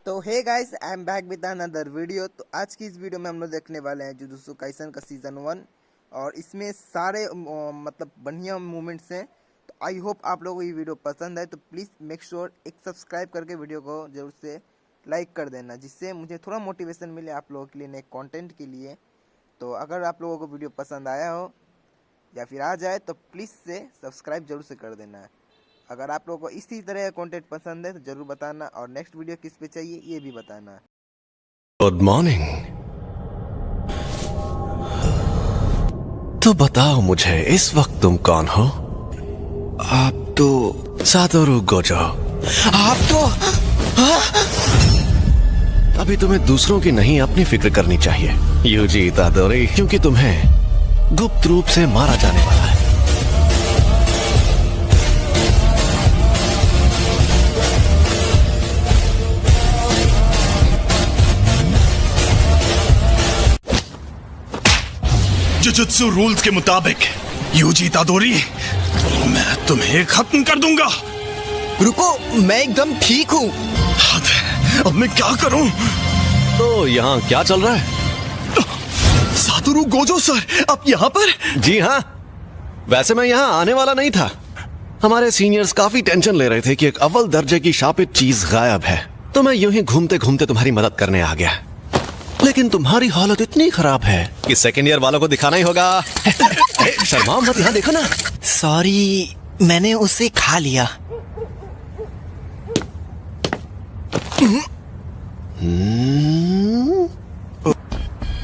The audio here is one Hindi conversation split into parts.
तो hey guys, I am back with another video. तो आज की इस वीडियो में हम लोग देखने वाले हैं जुजुत्सु काइसन का सीज़न 1 और इसमें सारे मतलब बढ़िया मूवमेंट्स हैं। तो आई होप आप लोगों को ये वीडियो पसंद है। तो प्लीज़ मेक श्योर एक सब्सक्राइब करके वीडियो को जरूर से लाइक कर देना, जिससे मुझे थोड़ा मोटिवेशन मिले आप लोगों के लिए नए कंटेंट के लिए। तो अगर आप लोगों को वीडियो पसंद आया हो या फिर आ जाए तो प्लीज़ से सब्सक्राइब जरूर से कर देना है। अगर आप लोगों को इसी तरह का कंटेंट पसंद है तो जरूर बताना, और नेक्स्ट वीडियो किस पे चाहिए ये भी बताना। Good morning. तो बताओ मुझे, इस वक्त तुम कौन हो? आप तो सातोरू गोजो। आप तो अभी तुम्हें दूसरों की नहीं अपनी फिक्र करनी चाहिए यूजी इतादोरी, क्योंकि तुम्हें गुप्त रूप से मारा जाने वाला है। जुजुत्सु रूल्स के मुताबिक यूजी इतादोरी, मैं तुम्हें खत्म कर दूंगा। रुको, मैं एकदम ठीक हूँ। अब मैं क्या करूं? तो यहाँ क्या चल रहा है? सातोरू गोजो सर, आप यहाँ पर? जी हाँ, वैसे मैं यहाँ आने वाला नहीं था। हमारे सीनियर्स काफी टेंशन ले रहे थे कि एक अव्वल दर्जे की शापित चीज गायब है, तो मैं यूं ही घूमते घूमते तुम्हारी मदद करने आ गया। लेकिन तुम्हारी हालत इतनी खराब है कि सेकेंड ईयर वालों को दिखाना ही होगा। शर्माओ मत, यहाँ देखो ना। सॉरी, मैंने उसे खा लिया।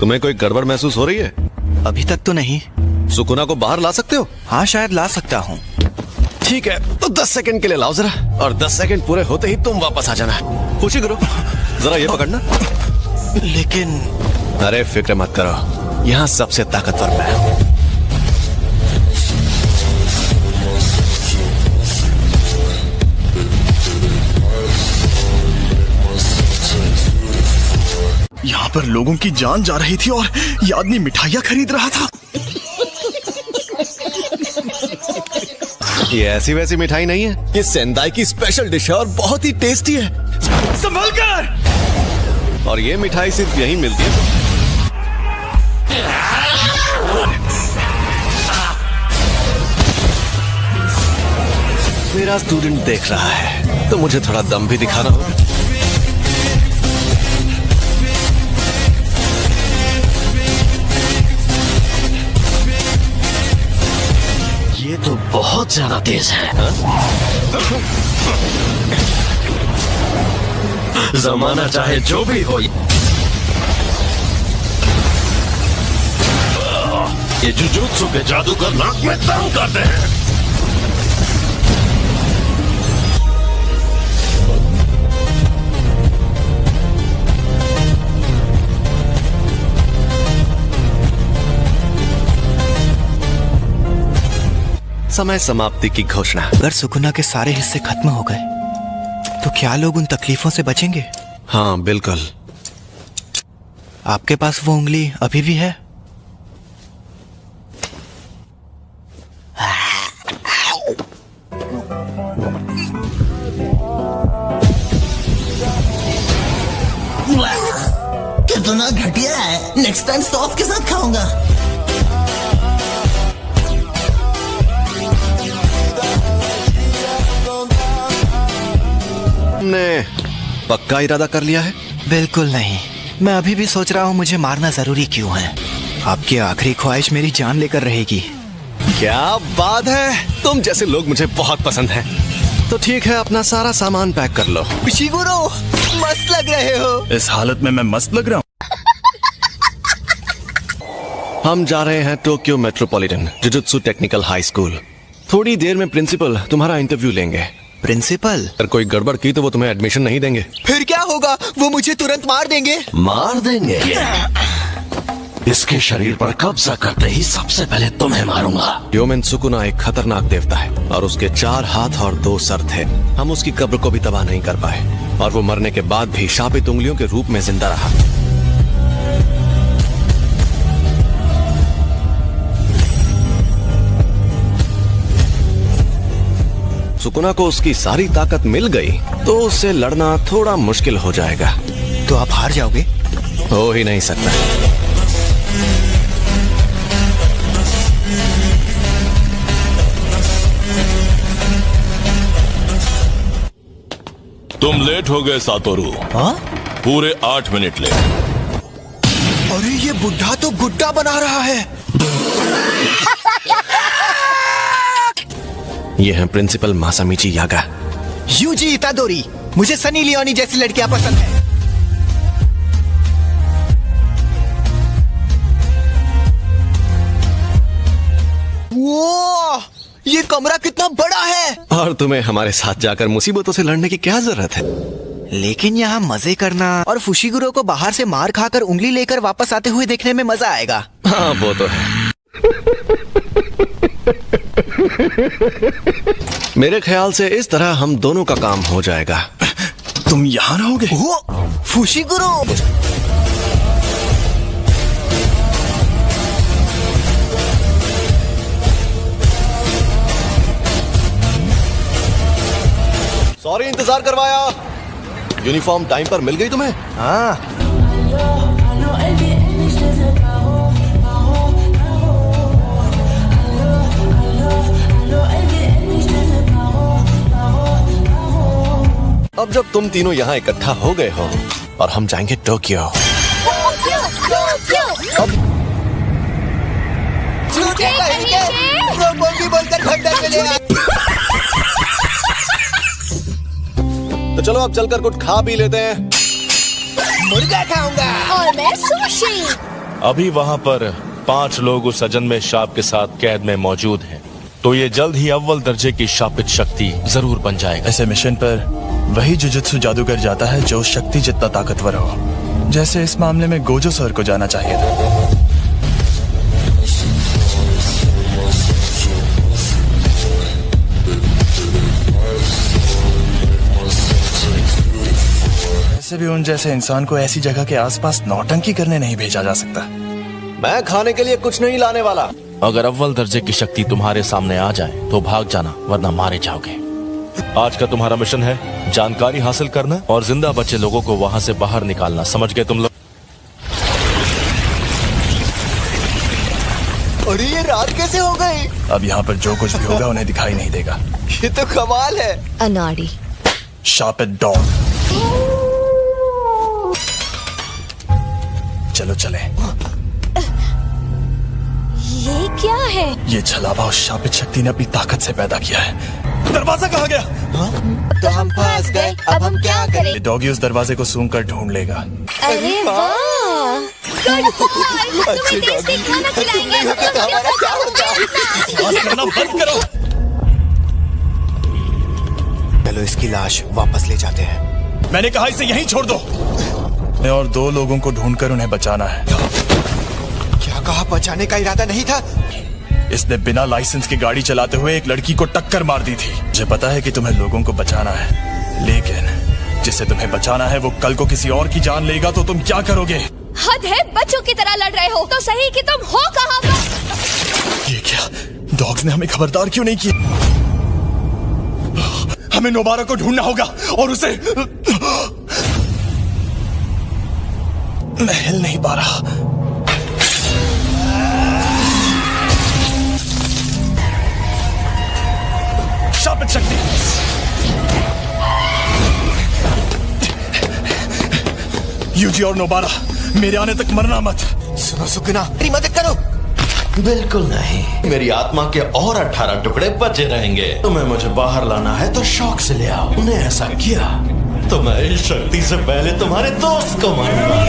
तुम्हें कोई गड़बड़ महसूस हो रही है? अभी तक तो नहीं। सुकुना को बाहर ला सकते हो? हाँ, शायद ला सकता हूँ। ठीक है, तो 10 सेकंड के लिए लाओ जरा, और 10 सेकंड पूरे होते ही तुम वापस आ जाना। कोशिश करो, जरा ये पकड़ना। लेकिन अरे फिक्र मत करो, यहाँ सबसे ताकतवर मैं हूँ। यहाँ पर लोगों की जान जा रही थी और ये आदमी मिठाइयाँ खरीद रहा था। ये ऐसी वैसी मिठाई नहीं है, ये सेंदाई की स्पेशल डिश है और बहुत ही टेस्टी है। संभल कर! और ये मिठाई सिर्फ यहीं मिलती है। मेरा स्टूडेंट देख रहा है, तो मुझे थोड़ा दम भी दिखाना होगा। ये तो बहुत ज्यादा तेज है। जमाना चाहे जो भी हो, ये जुजुत्सु के जादूगर नाक में दम करते हैं। समय समाप्ति की घोषणा। अगर सुकुना के सारे हिस्से खत्म हो गए तो क्या लोग उन तकलीफों से बचेंगे? हाँ बिल्कुल। आपके पास वो उंगली अभी भी है? कितना घटिया है। नेक्स्ट टाइम सॉस के साथ खाऊंगा। ने पक्का इरादा कर लिया है? बिल्कुल नहीं। मैं अभी भी सोच रहा हूँ मुझे मारना जरूरी क्यों है। आपकी आखिरी ख्वाहिश मेरी जान लेकर रहेगी। क्या बात है, तुम जैसे लोग मुझे बहुत पसंद हैं। तो ठीक है, अपना सारा सामान पैक कर लो। शिगुरो, मस्त लग रहे हो। इस हालत में मैं मस्त लग रहा हूँ। हम जा रहे हैं Tokyo metropolitan jujutsu technical high school. थोड़ी देर में प्रिंसिपल तुम्हारा इंटरव्यू लेंगे। प्रिंसिपल? अगर कोई गड़बड़ की तो वो तुम्हें एडमिशन नहीं देंगे। फिर क्या होगा? वो मुझे तुरंत मार देंगे। मार देंगे? इसके शरीर पर कब्जा करते ही सबसे पहले तुम्हें मारूंगा। योमेन सुकुना एक खतरनाक देवता है और उसके 4 हाथ और 2 सर थे। हम उसकी कब्र को भी तबाह नहीं कर पाए और वो मरने के बाद भी शापित उंगलियों के रूप में जिंदा रहा। सुकुना को उसकी सारी ताकत मिल गई तो उससे लड़ना थोड़ा मुश्किल हो जाएगा। तो आप हार जाओगे? हो ही नहीं सकता। तुम लेट हो गए सातोरू। हाँ? पूरे 8 मिनट लेट। अरे ये बुढ़ा तो गुड्डा बना रहा है। ये है प्रिंसिपल मासामिची यागा। यूजी इतादोरी, मुझे सनी लियोनी जैसी लड़कियां पसंद है। वो ये कमरा कितना बड़ा है। और तुम्हें हमारे साथ जाकर मुसीबतों से लड़ने की क्या जरूरत है? लेकिन यहाँ मजे करना और फुशिगुरो को बाहर से मार खाकर उंगली लेकर वापस आते हुए देखने में मजा आएगा। हाँ वो तो है। मेरे ख्याल से इस तरह हम दोनों का काम हो जाएगा। तुम यहाँ रहोगे? वो फुशिगुरो, सॉरी इंतजार करवाया। यूनिफॉर्म टाइम पर मिल गई तुम्हें? हाँ अब जब तुम तीनों यहाँ इकट्ठा हो गए हो और हम जाएंगे टोक्यो। तो चलो अब चलकर कुछ खा पी लेते हैं। मुर्गा खाऊंगा। और मैं सुशी। अभी वहाँ पर 5 लोग उस अजन्मे शाप के साथ कैद में मौजूद हैं। तो ये जल्द ही अव्वल दर्जे की शापित शक्ति जरूर बन जाएगा। ऐसे मिशन पर वही जुजुत्सु जादूगर जाता है जो शक्ति जितना ताकतवर हो। जैसे इस मामले में गोजो सर को जाना चाहिए था। वैसे भी उन जैसे इंसान को ऐसी जगह के आसपास नौटंकी करने नहीं भेजा जा सकता। मैं खाने के लिए कुछ नहीं लाने वाला। अगर अव्वल दर्जे की शक्ति तुम्हारे सामने आ जाए तो भाग जाना, वरना मारे जाओगे। आज का तुम्हारा मिशन है जानकारी हासिल करना और जिंदा बचे लोगों को वहां से बाहर निकालना। समझ गए तुम लोग? अरे ये रात कैसे हो गई? अब यहाँ पर जो कुछ भी होगा उन्हें दिखाई नहीं देगा। ये तो कमाल है। अनाड़ी। शापित डॉग। चलो चले। ये क्या है? ये छलावा उस शापित शक्ति ने अपनी ताकत से पैदा किया है। दरवाजा कहाँ गया? तो हम फंस गए, अब हम क्या करें? ये डॉगी उस दरवाजे को सूंघ कर ढूंढ लेगा। अरे वाह! Good boy! तुम्हें टेस्टी खाना खिलाएंगे। हमारा क्या होगा? आवाज करना बंद करो। चलो इसकी लाश वापस ले जाते हैं। मैंने कहा इसे यहीं छोड़ दो। और 2 लोगों को ढूंढकर उन्हें बचाना है। क्या कहा? बचाने का इरादा नहीं था। इसने बिना लाइसेंस की गाड़ी चलाते हुए एक लड़की को टक्कर मार दी थी। मुझे पता है कि तुम्हें लोगों को बचाना है, लेकिन जिसे तुम्हें बचाना है वो कल को किसी और की जान लेगा तो तुम क्या करोगे? हद है, बच्चों की तरह लड़ रहे हो तो सही कि तुम हो कहाँ पर? ये क्या? डॉग्स ने हमें खबरदार क्यों नहीं किया? हमें नोबारा को ढूंढना होगा और उसे। मैं हिल नहीं पा रहा। शापित शक्ति। यूजी और नोबारा, मेरे आने तक मरना मत। सुनो सुकुना, मेरी मदद करो। बिल्कुल नहीं, मेरी आत्मा के और 18 टुकड़े बचे रहेंगे। तुम्हें मुझे बाहर लाना है तो शौक से ले आओ। उन्हें ऐसा किया तो मैं इस शक्ति से पहले तुम्हारे दोस्त को मारूंगा।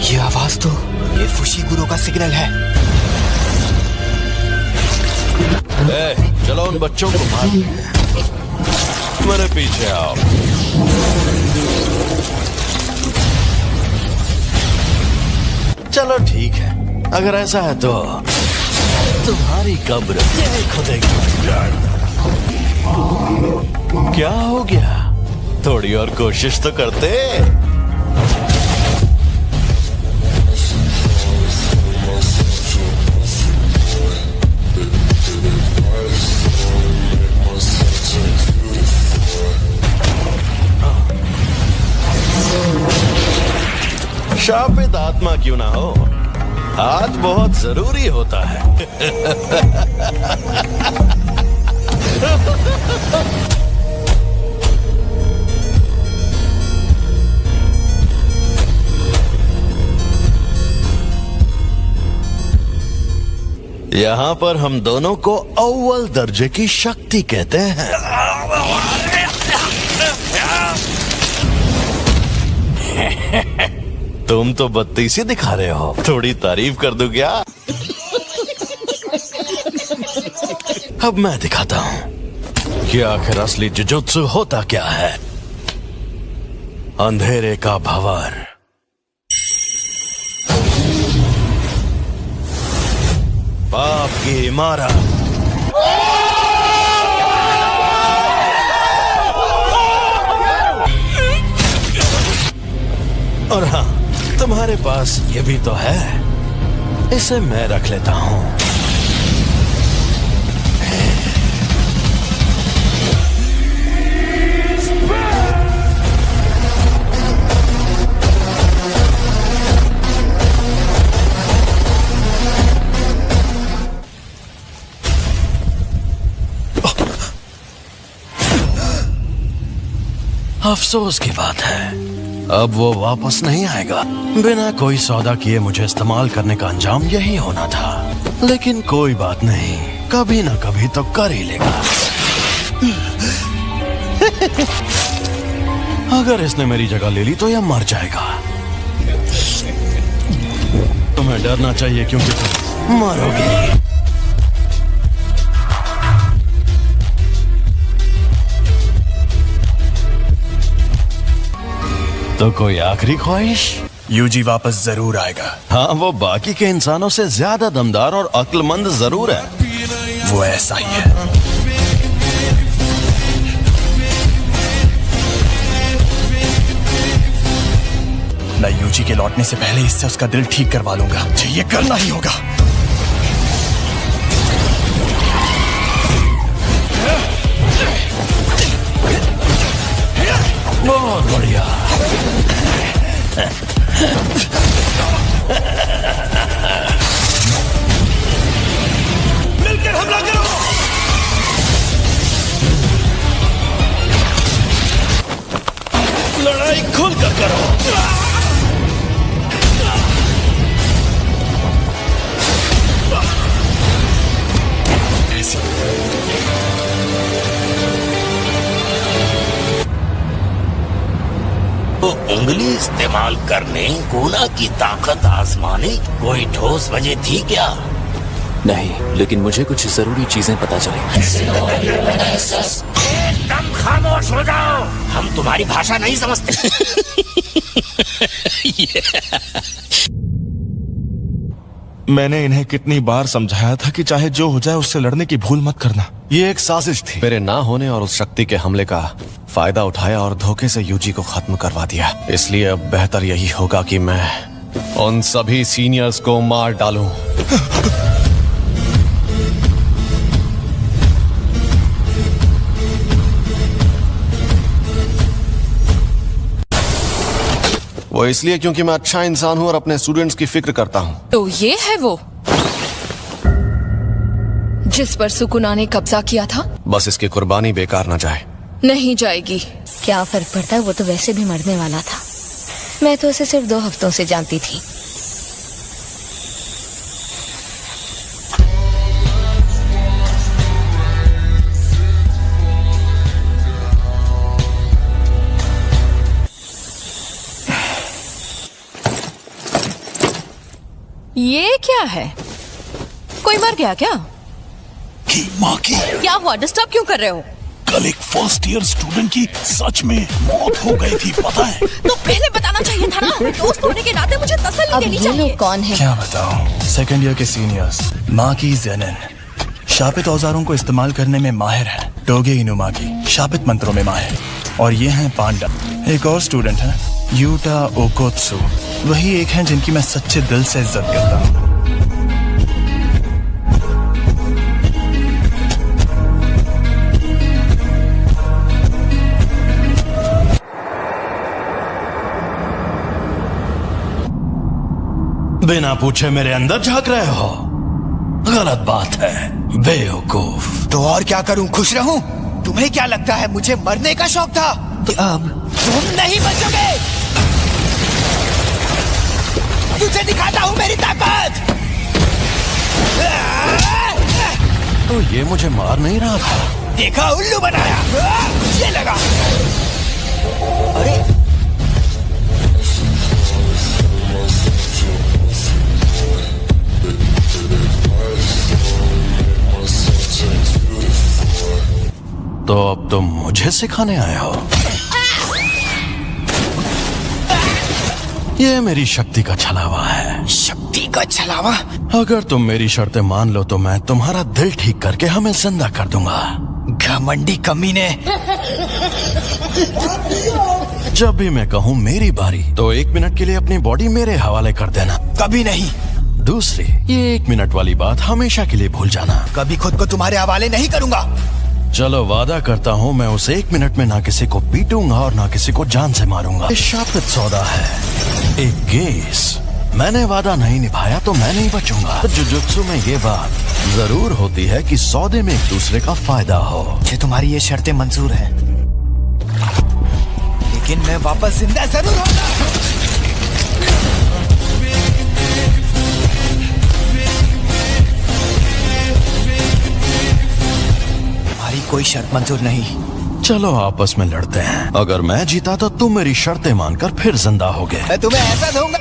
ये आवाज तो ये फुशिगुरो का सिग्नल है। चलो उन बच्चों को मार। मेरे पीछे आओ। चलो ठीक है, अगर ऐसा है तो तुम्हारी कब्र यही खुदेगी। क्या हो गया, थोड़ी और कोशिश तो करते। शापित आत्मा क्यों ना हो, हाथ बहुत जरूरी होता है। यहां पर हम दोनों को अव्वल दर्जे की शक्ति कहते हैं। तुम तो बत्तीसी दिखा रहे हो, थोड़ी तारीफ कर दूं क्या? अब मैं दिखाता हूं कि आखिर असली जुजुत्सु होता क्या है। अंधेरे का भंवर, पाप की इमारत, और हाँ, तुम्हारे पास ये भी तो है, इसे मैं रख लेता हूं। अफसोस की बात है, अब वो वापस नहीं आएगा। बिना कोई सौदा किए मुझे इस्तेमाल करने का अंजाम यही होना था, लेकिन कोई बात नहीं, कभी ना कभी तो कर ही लेगा। अगर इसने मेरी जगह ले ली तो यह मर जाएगा। तुम्हें डरना चाहिए क्योंकि तुम मरोगे। तो कोई आखिरी ख्वाहिश? यूजी वापस जरूर आएगा। हाँ, वो बाकी के इंसानों से ज्यादा दमदार और अक्लमंद जरूर है। वो ऐसा ही है। मैं यूजी के लौटने से पहले इससे उसका दिल ठीक करवा लूंगा। मुझे ये करना ही होगा। बहुत बढ़िया। मिलकर हमला करो। लड़ाई खुलकर करो। तो उंगली इस्तेमाल करने, गुना की ताकत आजमाने कोई ठोस वजह थी क्या? नहीं, लेकिन मुझे कुछ जरूरी चीजें पता चली। एकदम खामोश हो जाओ, हम तुम्हारी भाषा नहीं समझते। मैंने इन्हें कितनी बार समझाया था कि चाहे जो हो जाए उससे लड़ने की भूल मत करना। ये एक साजिश थी। मेरे ना होने और उस शक्ति के हमले का फायदा उठाया और धोखे से यूजी को खत्म करवा दिया। इसलिए अब बेहतर यही होगा कि मैं उन सभी सीनियर्स को मार डालूं। वो इसलिए क्योंकि मैं अच्छा इंसान हूं और अपने स्टूडेंट्स की फिक्र करता हूं। तो ये है वो जिस पर सुकुना ने कब्जा किया था? बस इसकी कुर्बानी बेकार ना जाए। नहीं जाएगी। क्या फर्क पड़ता है, वो तो वैसे भी मरने वाला था। मैं तो उसे सिर्फ 2 हफ्तों से जानती थी। ये क्या है? कोई मर गया क्या? माँ की क्या हुआ? डिस्टर्ब क्यों कर रहे हो? कल एक फर्स्ट ईयर स्टूडेंट की सच में मौत हो गई थी, पता है? तो पहले बताना चाहिए था ना। दोस्त होने के नाते मुझे तसल्ली देनी चाहिए। लोग कौन है? क्या बताऊं? सेकंड ईयर के सीनियर्स। माँ की जेनिन शापित औजारों को इस्तेमाल करने में माहिर है। डोगे इनुमा की शापित मंत्रों में माहिर। और ये हैं पांडा। एक और स्टूडेंट है यूटा ओकोत्सु। वही एक हैं जिनकी मैं सच्चे दिल से इज्जत करता हूँ। बिना पूछे मेरे अंदर झांक रहे हो, गलत बात है बेवकूफ। तो और क्या करूं, खुश रहूं? तुम्हें क्या लगता है मुझे मरने का शौक था? तो अब तुम नहीं बचोगे। तुझे दिखाता हूं मेरी ताकत। तो ये मुझे मार नहीं रहा था। देखा, उल्लू बनाया। ये लगा। अरे तो अब तुम मुझे सिखाने आए हो? ये मेरी शक्ति का छलावा है। शक्ति का छलावा? अगर तुम मेरी शर्तें मान लो तो मैं तुम्हारा दिल ठीक करके हमें जिंदा कर दूंगा। घमंडी कमीने। जब भी मैं कहूँ मेरी बारी तो 1 मिनट के लिए अपनी बॉडी मेरे हवाले कर देना। कभी नहीं। दूसरी, ये 1 मिनट वाली बात हमेशा के लिए भूल जाना। कभी खुद को तुम्हारे हवाले नहीं करूंगा। चलो वादा करता हूँ मैं उस 1 मिनट में ना किसी को पीटूंगा और ना किसी को जान से मारूंगा। ये शापित सौदा है, एक केस। मैंने वादा नहीं निभाया तो मैं नहीं बचूंगा। जुजुत्सु में ये बात जरूर होती है कि सौदे में एक दूसरे का फायदा हो। मुझे तुम्हारी ये शर्तें मंजूर हैं, लेकिन मैं वापस जिंदा जरूर होगा। कोई शर्त मंजूर नहीं। चलो आपस में लड़ते हैं। अगर मैं जीता तो तुम मेरी शर्तें मानकर फिर जिंदा होगे। मैं तुम्हें ऐसा दूंगा।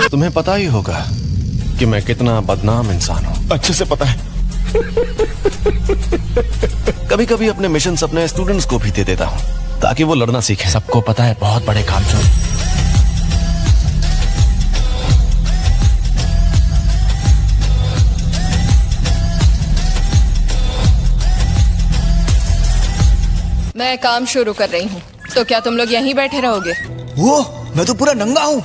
तुम्हें पता ही होगा कि मैं कितना बदनाम इंसान हूँ। अच्छे से पता है। कभी कभी अपने मिशन अपने स्टूडेंट्स को भी दे देता हूँ ताकि वो लड़ना सीखें। सबको पता है बहुत बड़े कामचोर। मैं काम शुरू कर रही हूँ, तो क्या तुम लोग यहीं बैठे रहोगे? वो मैं तो पूरा नंगा हूँ।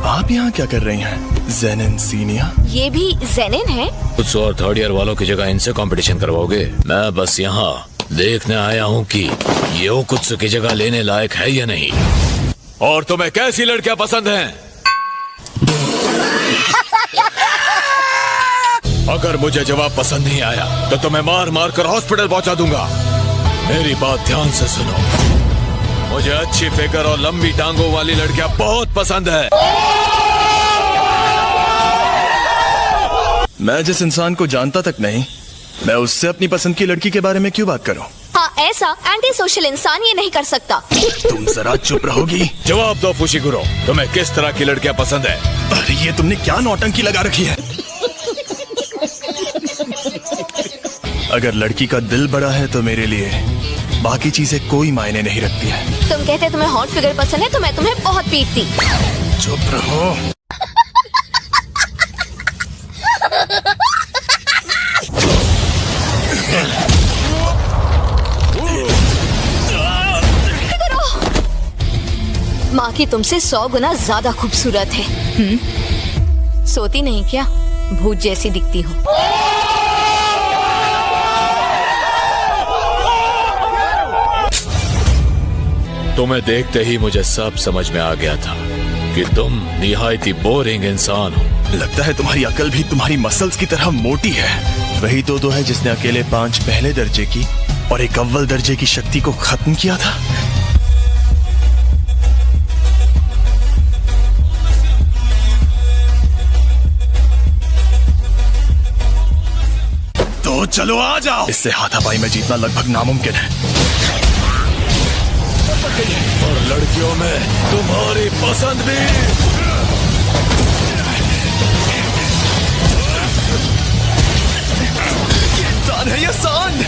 आप यहाँ क्या कर रही हैं, जेनिन सीनिया? ये भी जेनिन है? कुछ और थर्ड ईयर वालों की जगह इनसे कंपटीशन करवाओगे? मैं बस यहाँ देखने आया हूँ कि ये कुछ की जगह लेने लायक है या नहीं। और तुम्हें कैसी लड़कियाँ पसंद हैं? अगर मुझे जवाब पसंद नहीं आया तो तुम्हें मार मार कर हॉस्पिटल पहुंचा दूंगा। मेरी बात ध्यान से सुनो, मुझे अच्छी फिगर और लंबी टांगों वाली लड़कियां बहुत पसंद है। मैं जिस इंसान को जानता तक नहीं, मैं उससे अपनी पसंद की लड़की के बारे में क्यों बात करूं? हाँ, ऐसा एंटी सोशल इंसान ये नहीं कर सकता। तुम जरा चुप रहोगी? जवाब दो फुशिगुरो, तुम्हें किस तरह की लड़कियां पसंद है? अरे ये तुमने क्या नौटंकी लगा रखी है? अगर लड़की का दिल बड़ा है तो मेरे लिए बाकी चीजें कोई मायने नहीं रखती है। तुम कहते तुम्हें हॉट फिगर पसंद है तो मैं तुम्हें बहुत पीटती। चुप रहो। माँ की तुमसे 100 गुना ज्यादा खूबसूरत है। सोती नहीं क्या? भूत जैसी दिखती हो। तुम्हें देखते ही मुझे सब समझ में आ गया था कि तुम निहायती बोरिंग इंसान हो। लगता है तुम्हारी अकल भी तुम्हारी मसल्स की तरह मोटी है। वही तो है जिसने अकेले 5 पहले दर्जे की और 1 अव्वल दर्जे की शक्ति को खत्म किया था। तो चलो आ जाओ। इससे हाथापाई में जीतना लगभग नामुमकिन है। और लड़कियों में तुम्हारी पसंद भी। इंसान है ये सांड।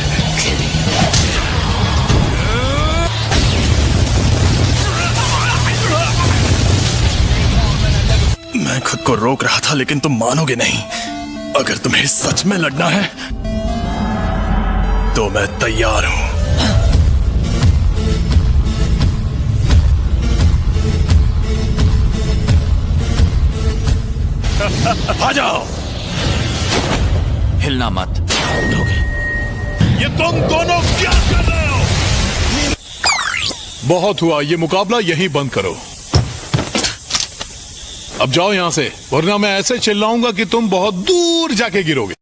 मैं खुद को रोक रहा था, लेकिन तुम मानोगे नहीं। अगर तुम्हें सच में लड़ना है तो मैं तैयार हूं। आ जाओ। हिलना मत। ये तुम दोनों क्या कर रहे हो? बहुत हुआ, ये मुकाबला यहीं बंद करो। अब जाओ यहां से, वरना मैं ऐसे चिल्लाऊंगा कि तुम बहुत दूर जाके गिरोगे।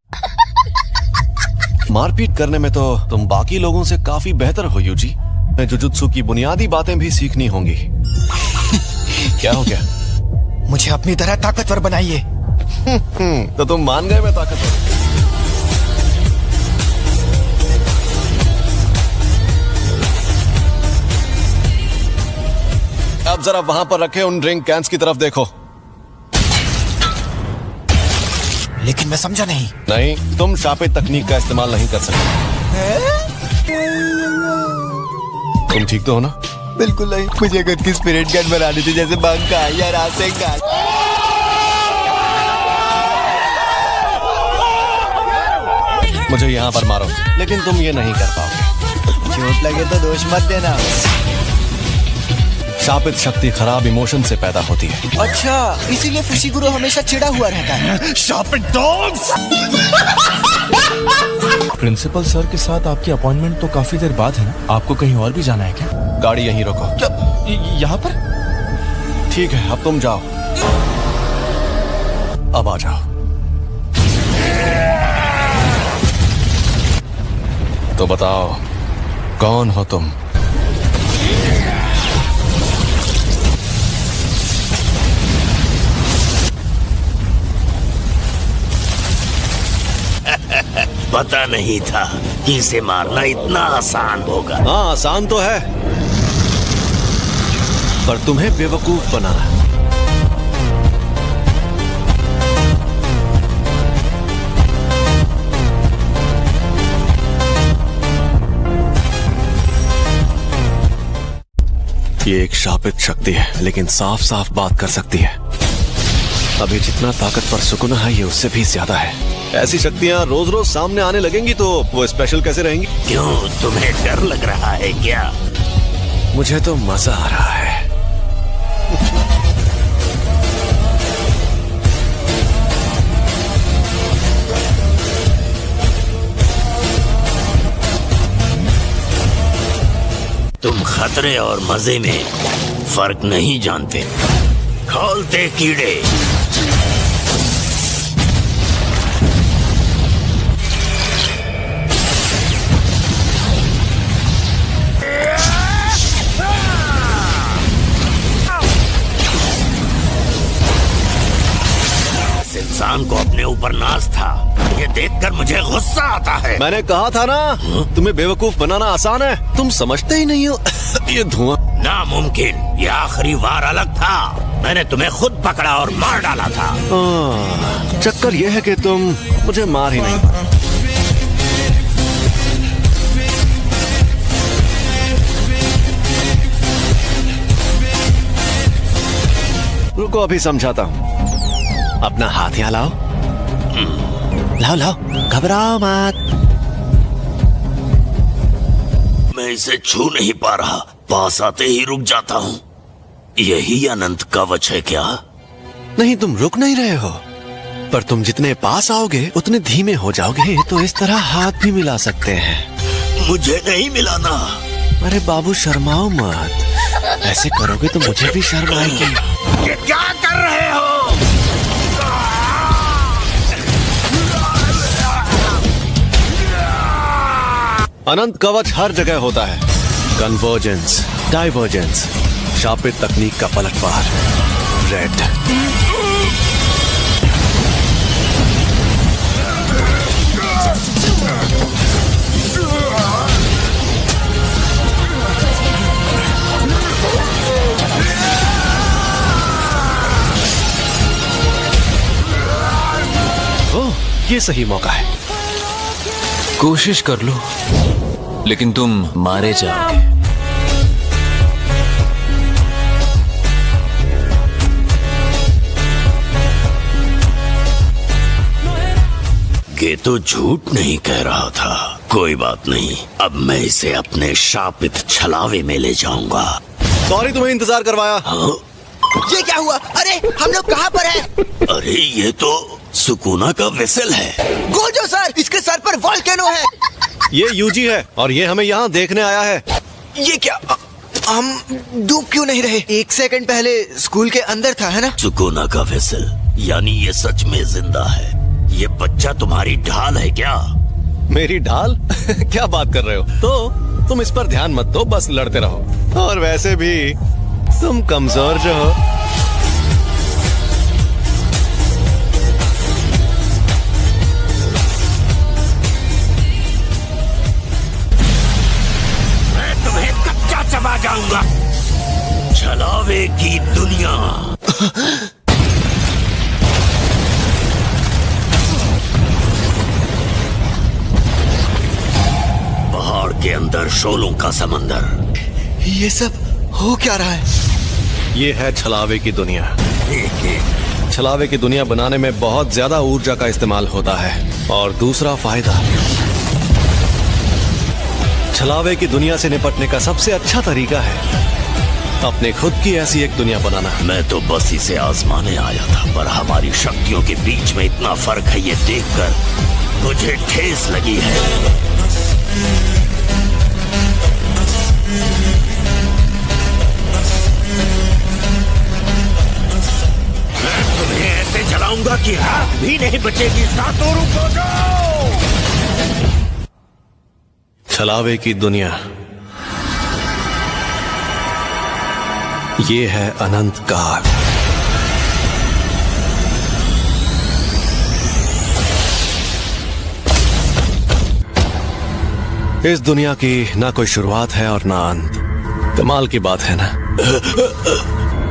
मारपीट करने में तो तुम बाकी लोगों से काफी बेहतर हो यूजी। मैं जुजुत्सु की बुनियादी बातें भी सीखनी होंगी। क्या हो गया? मुझे अपनी तरह ताकतवर बनाइए। तो तुम मान गए मैं ताकतवर? अब जरा वहां पर रखे उन ड्रिंक कैंस की तरफ देखो। लेकिन मैं समझा नहीं। नहीं, तुम शापित तकनीक का इस्तेमाल नहीं कर सकते। तुम ठीक तो हो ना? बिल्कुल नहीं। मुझे खुद की स्पिरिट गन बनानी थी, जैसे बंका या रासेंगा। मुझे यहाँ पर मारो, लेकिन तुम ये नहीं कर पाओगे। चोट लगे तो दोष मत देना। शापित शक्ति खराब इमोशन से पैदा होती है। अच्छा, इसीलिए फुशिगुरो हमेशा चिढ़ा हुआ रहता है। शापित डॉग्स। प्रिंसिपल सर के साथ आपकी अपॉइंटमेंट तो काफी देर बाद है ना? आपको कहीं और भी जाना है क्या? गाड़ी यहीं रोको। यहाँ पर? ठीक है, अब तुम जाओ। अब आ जाओ। तो बताओ, कौन हो तुम? पता नहीं था कि इसे मारना इतना आसान होगा। हाँ, आसान तो है, पर तुम्हें बेवकूफ बनाना। ये एक शापित शक्ति है, लेकिन साफ साफ बात कर सकती है। अभी जितना ताकतवर सुकुना है, ये उससे भी ज्यादा है। ऐसी शक्तियाँ रोज रोज सामने आने लगेंगी तो वो स्पेशल कैसे रहेंगी? क्यों, तुम्हें डर लग रहा है क्या? मुझे तो मजा आ रहा है। तुम खतरे और मजे में फर्क नहीं जानते। खोलते कीड़े। इंसान को अपने ऊपर नाज था। ये देखकर मुझे गुस्सा आता है। मैंने कहा था ना, तुम्हें बेवकूफ बनाना आसान है। तुम समझते ही नहीं हो। ये धुआं नामुमकिन। ये आखिरी वार अलग था। मैंने तुम्हें खुद पकड़ा और मार डाला था। चक्कर ये है कि तुम मुझे मार ही नहीं पाए। रुको, अभी समझाता हूँ। अपना हाथ यहाँ लाओ। लाओ लाओ, घबराओ मत। मैं इसे छू नहीं पा रहा, पास आते ही रुक जाता हूँ। यही अनंत कवच है क्या? नहीं, तुम रुक नहीं रहे हो, पर तुम जितने पास आओगे उतने धीमे हो जाओगे। तो इस तरह हाथ भी मिला सकते हैं। मुझे नहीं मिलाना। अरे बाबू, शर्माओ मत। ऐसे करोगे तो मुझे भी शर्म आएगी। ये क्या कर रहे हो? अनंत कवच हर जगह होता है। कन्वर्जेंस, डाइवर्जेंस, शापित तकनीक का पलटवार। रेड। ये सही मौका है। कोशिश कर लो, लेकिन तुम मारे जाओगे। ये तो झूठ नहीं कह रहा था। कोई बात नहीं, अब मैं इसे अपने शापित छलावे में ले जाऊंगा। सॉरी तुम्हें इंतजार करवाया। हाँ? ये क्या हुआ? अरे हम लोग कहाँ पर हैं? अरे ये तो सुकूना का वेसल है। गोजो सर, इसके सर पर वोल्केनो है। ये यूजी है और ये हमें यहाँ देखने आया है। ये क्या? हम डूब क्यों नहीं रहे? 1 सेकंड पहले स्कूल के अंदर था, है ना? सुकूना का वेसल, यानी ये सच में जिंदा है। ये बच्चा तुम्हारी ढाल है क्या? मेरी ढाल? क्या बात कर रहे हो? तो तुम इस पर ध्यान मत दो, बस लड़ते रहो। और वैसे भी तुम कमजोर जो हो। मैं तुम्हें कच्चा चबा जाऊंगा। छलावे की दुनिया। पहाड़ के अंदर शोलों का समंदर। ये सब हो क्या रहा है? ये है छलावे की दुनिया। छलावे की दुनिया बनाने में बहुत ज्यादा ऊर्जा का इस्तेमाल होता है। और दूसरा फायदा, छलावे की दुनिया से निपटने का सबसे अच्छा तरीका है अपने खुद की ऐसी एक दुनिया बनाना। मैं तो बस इसे आजमाने आया था, पर हमारी शक्तियों के बीच में इतना फर्क है, ये देखकर मुझे ठेस लगी है। मैं तुम्हें ऐसे जलाऊंगा कि हाथ भी नहीं बचेगी। सातोरु गोजो! छलावे की दुनिया, ये है अनंत काल। इस दुनिया की ना कोई शुरुआत है और ना अंत। कमाल की बात है ना?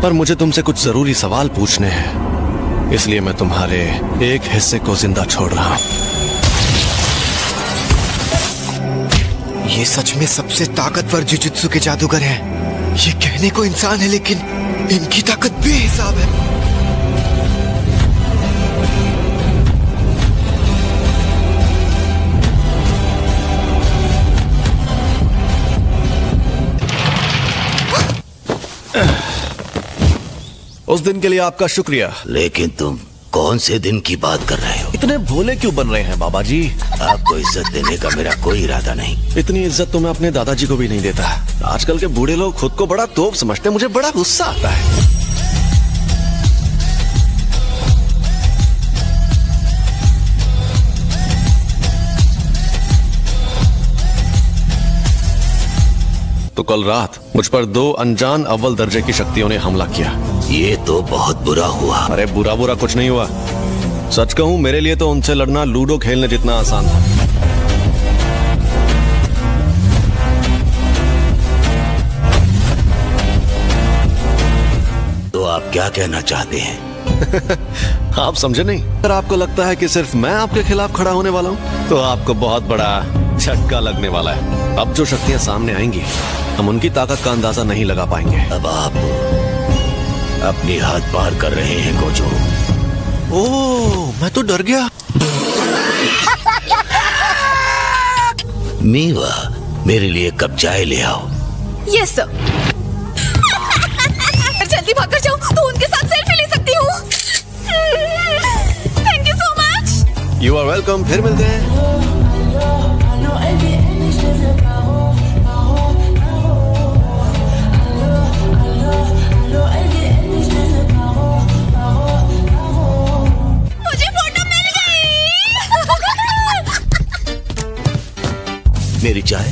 पर मुझे तुमसे कुछ जरूरी सवाल पूछने हैं, इसलिए मैं तुम्हारे एक हिस्से को जिंदा छोड़ रहा हूं। ये सच में सबसे ताकतवर जुजुत्सु के जादूगर हैं। ये कहने को इंसान है, लेकिन इनकी ताकत बेहिसाब है। उस दिन के लिए आपका शुक्रिया। लेकिन तुम कौन से दिन की बात कर रहे हो? इतने भोले क्यों बन रहे हैं बाबा जी? आपको इज्जत देने का मेरा कोई इरादा नहीं। इतनी इज्जत तो मैं अपने दादाजी को भी नहीं देता। आजकल के बूढ़े लोग खुद को बड़ा तोप समझते हैं, मुझे बड़ा गुस्सा आता है। तो कल रात मुझ पर 2 अनजान अव्वल दर्जे की शक्तियों ने हमला किया। ये तो बहुत बुरा हुआ। अरे बुरा बुरा कुछ नहीं हुआ। सच कहूं, मेरे लिए तो उनसे लड़ना लूडो खेलने जितना आसान था। तो आप क्या कहना चाहते हैं? आप समझे नहीं? अगर आपको लगता है कि सिर्फ मैं आपके खिलाफ खड़ा होने वाला हूं, तो आपको बहुत बड़ा झटका लगने वाला है। अब जो शक्तियां सामने आएंगी, हम उनकी ताकत का अंदाजा नहीं लगा पाएंगे। अब आप अपनी हद पार कर रहे हैं गोजो। ओह, मैं तो डर गया। मीवा, मेरे लिए कप चाय ले आओ। Yes sir. जल्दी भागकर जाऊं तो उनके साथ सेल्फी ले सकती हूँ। Thank you so much. You are welcome. फिर मिलते हैं। मेरी चाय।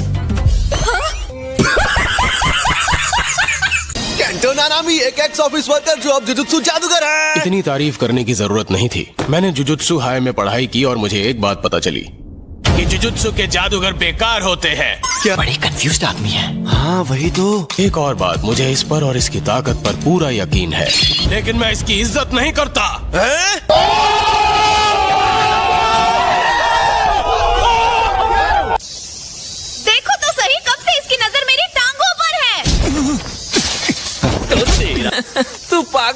केंटो नानामी, एक एक्स ऑफिस वर्कर जो अब जुजुत्सु जादूगर है। इतनी तारीफ करने की जरूरत नहीं थी। मैंने जुजुत्सु हाई में पढ़ाई की और मुझे एक बात पता चली कि जुजुत्सु के जादूगर बेकार होते हैं। क्या बड़ी कंफ्यूज्ड आदमी है। हाँ वही तो। एक और बात, मुझे इस पर और इसकी ताकत पर पूरा यकीन है, लेकिन मैं इसकी इज्जत नहीं करता।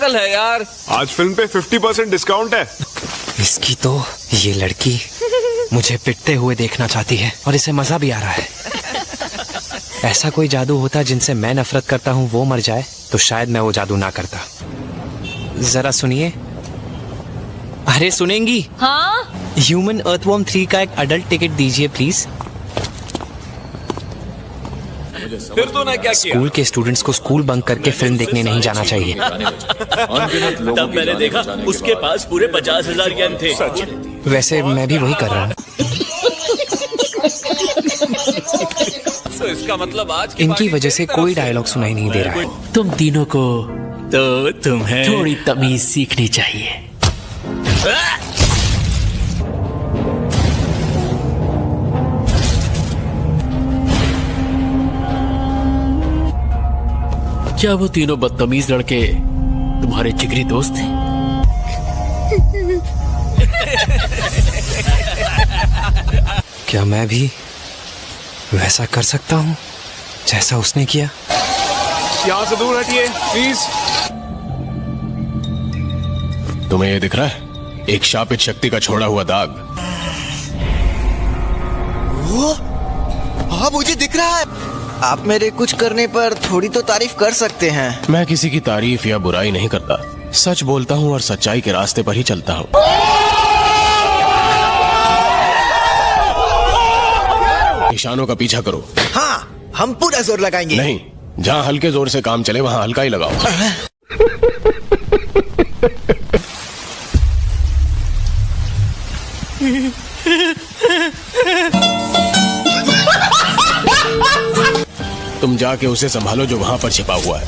पागल है यार। आज फिल्म पे 50% डिस्काउंट है। इसकी तो ये लड़की मुझे पिटते हुए देखना चाहती है और इसे मजा भी आ रहा है। ऐसा कोई जादू होता जिनसे मैं नफरत करता हूँ वो मर जाए तो शायद मैं वो जादू ना करता। जरा सुनिए। अरे सुनेंगी? हाँ। ह्यूमन अर्थवॉर्म 3 का एक अडल्ट टिकट दीजिए प्लीज। फिर तूने क्या किया? स्कूल के स्टूडेंट्स को स्कूल बंक करके फिल्म देखने नहीं जाना चाहिए। तब मैंने देखा उसके पास पूरे 50,000 येन थे। वैसे मैं भी वही कर रहा हूँ। तो इसका मतलब आज इनकी वजह से कोई डायलॉग सुनाई नहीं दे रहा है। तुम तीनों को तो तुम्हें थोड़ी तमीज सीखनी चाहिए। क्या वो तीनों बदतमीज लड़के तुम्हारे जिगरी दोस्त थे? क्या मैं भी वैसा कर सकता हूँ जैसा उसने किया? यहाँ से दूर हटिए प्लीज। तुम्हें ये दिख रहा है? एक शापित शक्ति का छोड़ा हुआ दाग। वो? हाँ मुझे दिख रहा है। आप मेरे कुछ करने पर थोड़ी तो तारीफ कर सकते हैं। मैं किसी की तारीफ या बुराई नहीं करता, सच बोलता हूँ और सच्चाई के रास्ते पर ही चलता हूँ। निशानों का पीछा करो। हाँ हम पूरा जोर लगाएंगे। नहीं, जहाँ हल्के जोर से काम चले वहाँ हल्का ही लगाओ। तुम जाके उसे संभालो जो वहां पर छिपा हुआ है।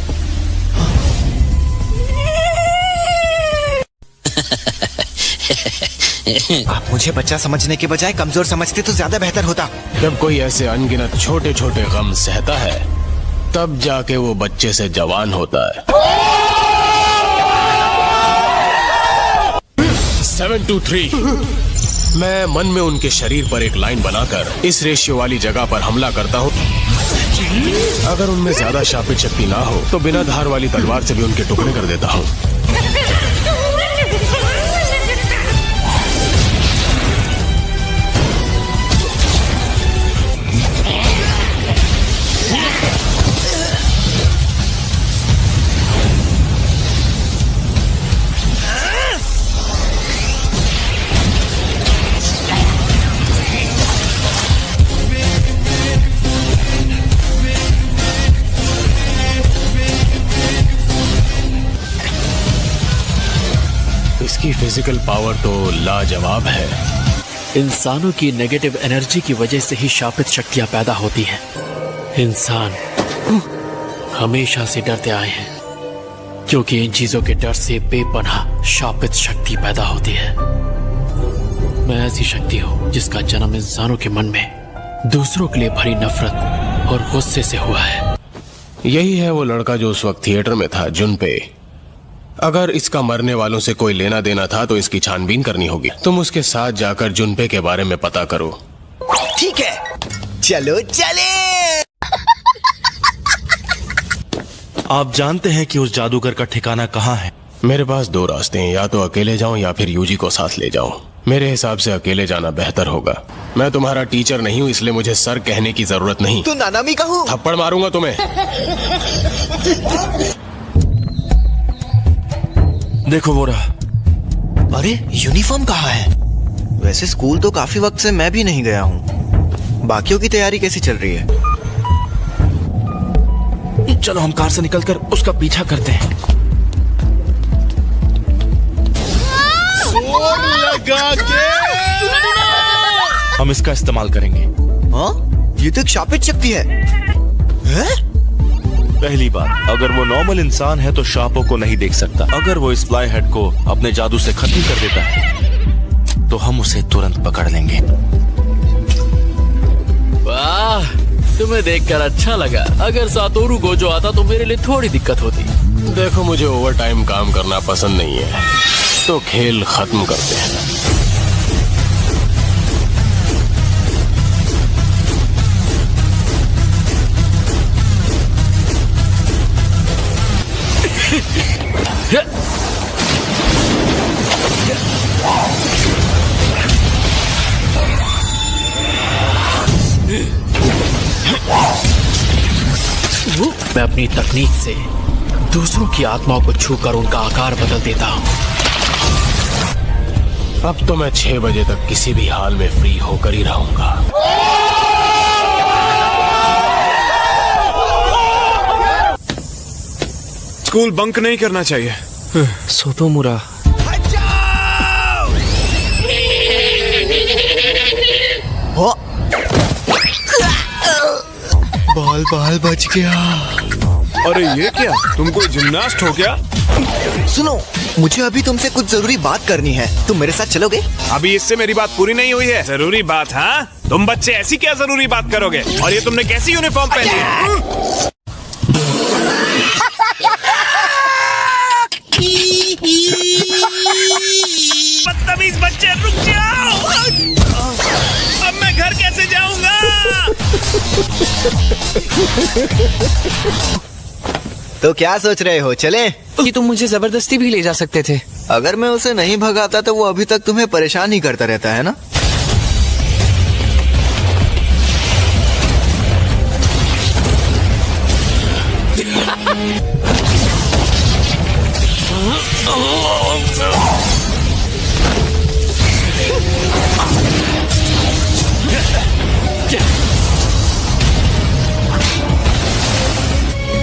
आप मुझे बच्चा समझने के बजाय कमजोर समझते तो ज्यादा बेहतर होता। जब कोई ऐसे अनगिनत छोटे छोटे गम सहता है तब जाके वो बच्चे से जवान होता है। 723। मैं मन में उनके शरीर पर एक लाइन बनाकर इस रेशियो वाली जगह पर हमला करता हूँ। अगर उनमें ज्यादा शापित शक्ति ना हो तो बिना धार वाली तलवार से भी उनके टुकड़े कर देता हूँ। इसकी फिजिकल पावर तो लाजवाब है। इंसानों की नेगेटिव एनर्जी की वजह से ही शापित शक्तियां पैदा होती हैं। इंसान हमेशा से डरते आए हैं क्योंकि इन चीजों के डर से बेपनाह शापित शक्ति पैदा होती है। मैं ऐसी शक्ति हूँ जिसका जन्म इंसानों के मन में दूसरों के लिए भरी नफरत और गुस्से से हुआ है। यही है वो लड़का जो उस वक्त थिएटर में था, जुनपे। अगर इसका मरने वालों से कोई लेना देना था तो इसकी छानबीन करनी होगी। तुम उसके साथ जाकर जुनपे के बारे में पता करो। ठीक है, चलो चले। आप जानते हैं कि उस जादूगर का ठिकाना कहाँ है? मेरे पास दो रास्ते हैं, या तो अकेले जाऊं या फिर यूजी को साथ ले जाऊं। मेरे हिसाब से अकेले जाना बेहतर होगा। मैं तुम्हारा टीचर नहीं हूं इसलिए मुझे सर कहने की जरूरत नहीं। तू नानामी का हूँ। थप्पड़ मारूंगा तुम्हें। देखो वो रहा। अरे यूनिफॉर्म कहाँ है? वैसे स्कूल तो काफी वक्त से मैं भी नहीं गया हूँ। बाकियों की तैयारी कैसी चल रही है? चलो हम कार से निकलकर उसका पीछा करते हैं। जोर लगा के हम इसका इस्तेमाल करेंगे। हाँ? ये तो एक शापित शक्ति है। पहली बात, अगर वो नॉर्मल इंसान है तो शापों को नहीं देख सकता। अगर वो इस फ्लाई हेड को अपने जादू से खत्म कर देता है तो हम उसे तुरंत पकड़ लेंगे। वाह, तुम्हें देखकर अच्छा लगा। अगर सातोरू गोजो आता तो मेरे लिए थोड़ी दिक्कत होती। देखो मुझे ओवर टाइम काम करना पसंद नहीं है, तो खेल खत्म करते हैं। मैं अपनी तकनीक से दूसरों की आत्माओं को छूकर उनका आकार बदल देता हूँ। अब तो मैं 6 बजे तक किसी भी हाल में फ्री होकर ही रहूंगा। स्कूल बंक नहीं करना चाहिए। सोतोमुरा, बाल बाल बच गया। अरे ये क्या, तुम कोई जिम्नास्ट हो क्या? सुनो, मुझे अभी तुमसे कुछ जरूरी बात करनी है। तुम मेरे साथ चलोगे? अभी इससे मेरी बात पूरी नहीं हुई है। जरूरी बात? हाँ, तुम बच्चे ऐसी क्या जरूरी बात करोगे? और ये तुमने कैसी यूनिफॉर्म पहनी है? बदतमीज बच्चे, रुक जाओ। अब मैं घर कैसे जाऊंगा? तो क्या सोच रहे हो, चले? कि तुम मुझे जबरदस्ती भी ले जा सकते थे। अगर मैं उसे नहीं भगाता तो वो अभी तक तुम्हें परेशान ही करता रहता है ना।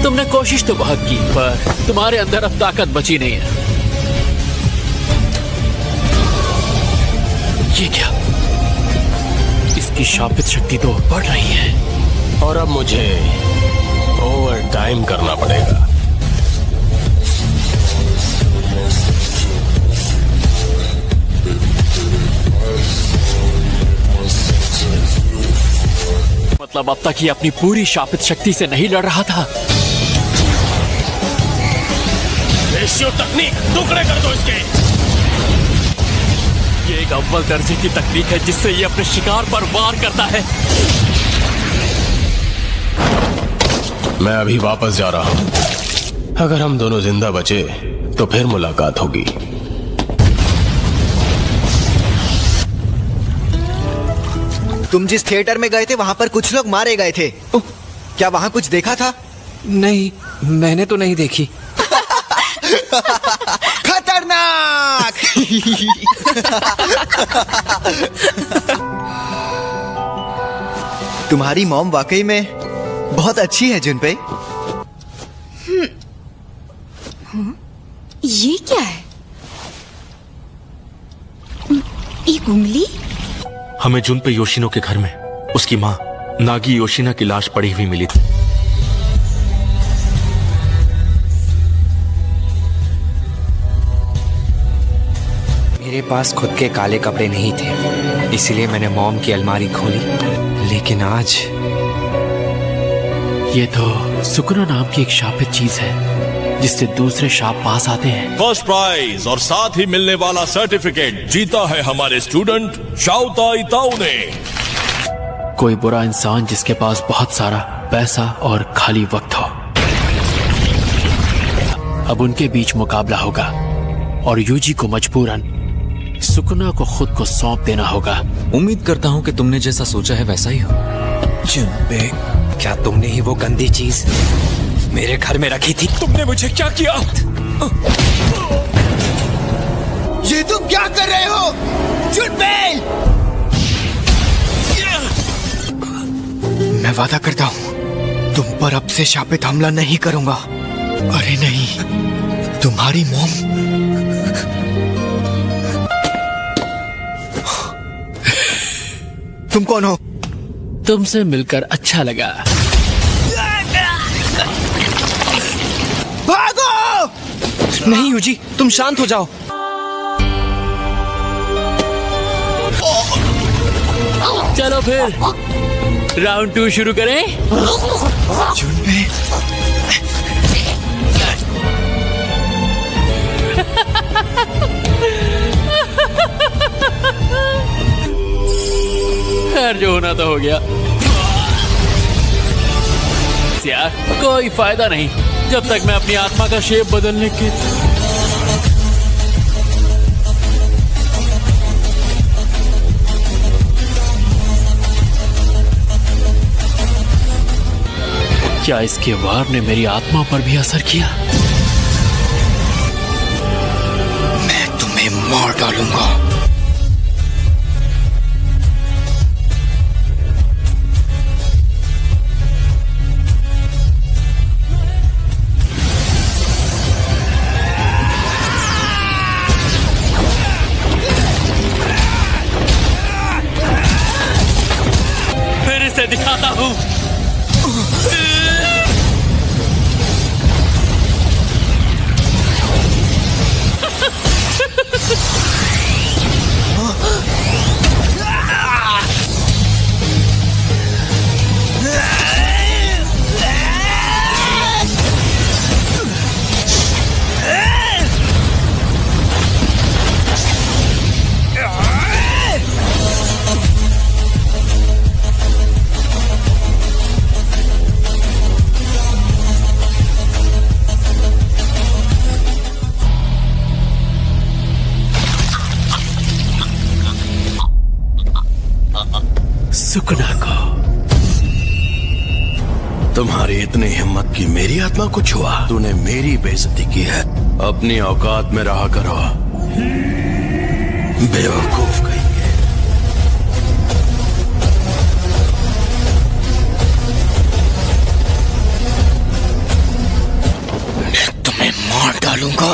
तुमने कोशिश तो बहुत की, पर तुम्हारे अंदर अब ताकत बची नहीं है। ये क्या? इसकी शापित शक्ति तो बढ़ रही है। और अब मुझे ओवर टाइम करना पड़ेगा। मतलब अब तक ये अपनी पूरी शापित शक्ति से नहीं लड़ रहा था। रेशियो तकनीक, टुकड़े कर दो इसके। ये एक अव्वल दर्जे की तकनीक है जिससे ये अपने शिकार पर वार करता है। मैं अभी वापस जा रहा हूँ। अगर हम दोनों जिंदा बचे तो फिर मुलाकात होगी। तुम जिस थिएटर में गए थे वहाँ पर कुछ लोग मारे गए थे। क्या वहाँ कुछ देखा था? नहीं, मैंने तो नहीं देखी। खतरनाक! तुम्हारी मॉम वाकई में बहुत अच्छी है जुनपे। ये क्या है? एक उंगली? हमें जुनपे योशिनो के घर में उसकी माँ नागी योशिना की लाश पड़ी हुई मिली थी। मेरे पास खुद के काले कपड़े नहीं थे, इसलिए मैंने मॉम की अलमारी खोली। लेकिन आज ये तो सुकुना नाम की एक शापित चीज है जिससे दूसरे शाप पास आते हैं। फर्स्ट प्राइज और साथ ही मिलने वाला सर्टिफिकेट जीता है हमारे स्टूडेंट शाओता इताओ ने। कोई बुरा इंसान जिसके पास बहुत सारा पैसा और खाली वक्त हो। अब उनके बीच मुकाबला होगा और यूजी को मजबूरन सुकुना को खुद को सौंप देना होगा। उम्मीद करता हूँ कि तुमने जैसा सोचा है वैसा ही हो। जुनपे, क्या तुमने ही वो गंदी चीज मेरे घर में रखी थी? तुमने मुझे क्या किया? ये तुम क्या कर रहे हो? जुनपे! मैं वादा करता हूँ तुम पर अब से शापित हमला नहीं करूंगा। अरे नहीं, तुम्हारी मॉम। तुम कौन हो? तुमसे मिलकर अच्छा लगा। भागो! नहीं यूजी, तुम शांत हो जाओ। चलो फिर राउंड 2 शुरू करें। जुनपे, खैर जो होना तो हो गया। यार कोई फायदा नहीं जब तक मैं अपनी आत्मा का शेप बदलने के क्या इसके वार ने मेरी आत्मा पर भी असर किया? मैं तुम्हें मार डालूंगा। फिर इसे दिखाता हूँ। सुकना को तुम्हारी इतनी हिम्मत की मेरी आत्मा को छुआ। तूने मेरी बेइज्जती की है। अपनी औकात में रहा करो, बेवकूफ कहेंगे। मैं तुम्हें मार डालूंगा।